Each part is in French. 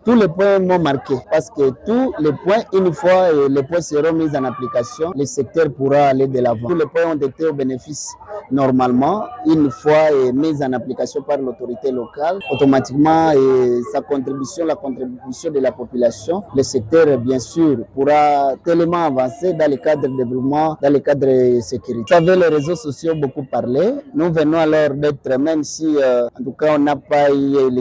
tous les points m'ont marqué parce que tous les points, une fois les points seront mis en application, le secteur pourra aller de l'avant. Tous les points ont été au bénéfice normalement, une fois mise en application par l'autorité locale, automatiquement sa contribution, la contribution de la population, le secteur bien sûr pourra tellement avancer dans le cadre de développement, dans le cadre de sécurité. Vous savez, les réseaux sociaux ont beaucoup parlé. Nous venons alors d'être, même si en tout cas on n'a pas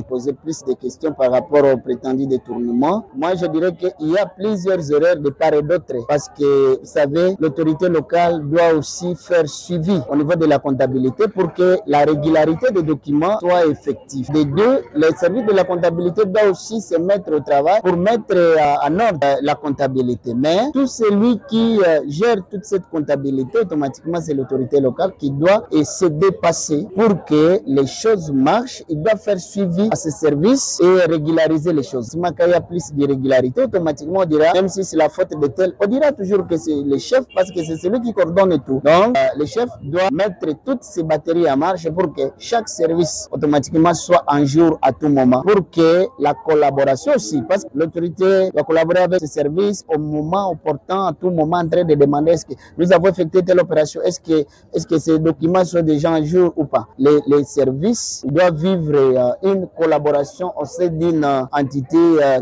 posé plus de questions par rapport au prétendu détournement, moi je dirais qu'il y a plusieurs erreurs de part et d'autre parce que vous savez, l'autorité locale doit aussi faire suivi au niveau de la comptabilité pour que la régularité des documents soit effective. De deux, le service de la comptabilité doit aussi se mettre au travail pour mettre en ordre la comptabilité. Mais tout celui qui gère toute cette comptabilité, automatiquement c'est l'autorité locale qui doit se dépasser pour que les choses marchent. Il doit faire suivi à ce service et régulariser les choses. Si il y a plus d'irrégularité, automatiquement on dira, même si c'est la faute de tel, on dira toujours que c'est le chef parce que c'est celui qui coordonne tout. Donc, le chef doit mettre toutes ces batteries en marche pour que chaque service automatiquement soit en jour à tout moment. Pour que la collaboration aussi, parce que l'autorité va collaborer avec ce service au moment opportun, à tout moment en train de demander est-ce que nous avons effectué telle opération, est-ce que ces documents sont déjà en jour ou pas. Les services doivent vivre une collaboration au sein d'une entité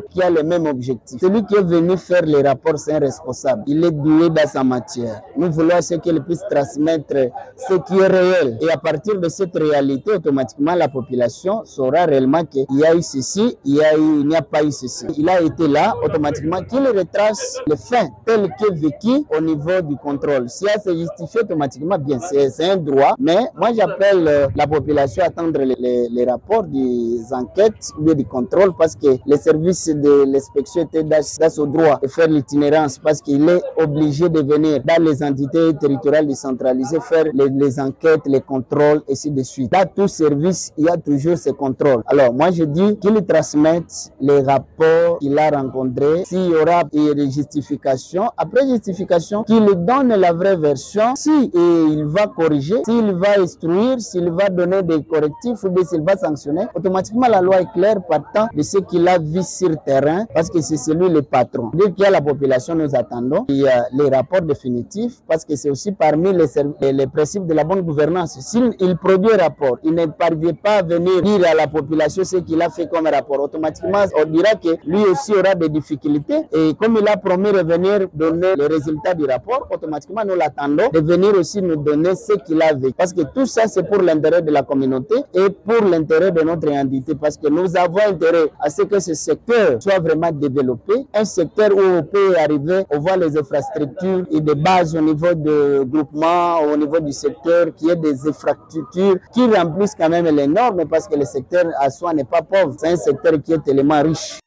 qui a le même objectif. Celui qui est venu faire les rapports, c'est un responsable. Il est doué dans sa matière. Nous voulons qu'il puisse transmettre ce qui est réel. Et à partir de cette réalité, automatiquement, la population saura réellement qu'il y a eu ceci, il n'y a pas eu ceci. Il a été là, automatiquement, qu'il retrace les faits tels que vécu au niveau du contrôle. Si elle se justifie automatiquement, bien, c'est un droit. Mais moi, j'appelle la population à attendre les rapports des enquêtes ou du contrôle parce que les services de l'inspection étaient dans son droit de faire l'itinérance parce qu'il est obligé de venir dans les entités territoriales décentralisées faire les enquêtes, les contrôles, et ainsi de suite. Dans tout service, il y a toujours ces contrôles. Alors, moi, je dis qu'il transmette les rapports qu'il a rencontrés. S'il y aura des justifications, après justification, qu'il donne la vraie version. Si il va corriger, s'il va instruire, s'il va donner des correctifs ou bien s'il va sanctionner, automatiquement, la loi est claire partant de ce qu'il a vu sur terrain parce que c'est celui le patron. Dès qu'il y a la population, nous attendons. Il y a les rapports définitifs parce que c'est aussi parmi les principes de la bonne gouvernance. S'il produit un rapport, il ne parvient pas à venir dire à la population ce qu'il a fait comme rapport. Automatiquement, on dira que lui aussi aura des difficultés et comme il a promis de venir donner les résultats du rapport, automatiquement nous l'attendons de venir aussi nous donner ce qu'il a vécu. Parce que tout ça, c'est pour l'intérêt de la communauté et pour l'intérêt de notre entité. Parce que nous avons intérêt à ce que ce secteur soit vraiment développé. Un secteur où on peut arriver, on voit les infrastructures et des bases au niveau de groupement, au niveau du secteur, qui est des infrastructures qui remplissent quand même les normes parce que le secteur à soi n'est pas pauvre. C'est un secteur qui est tellement riche.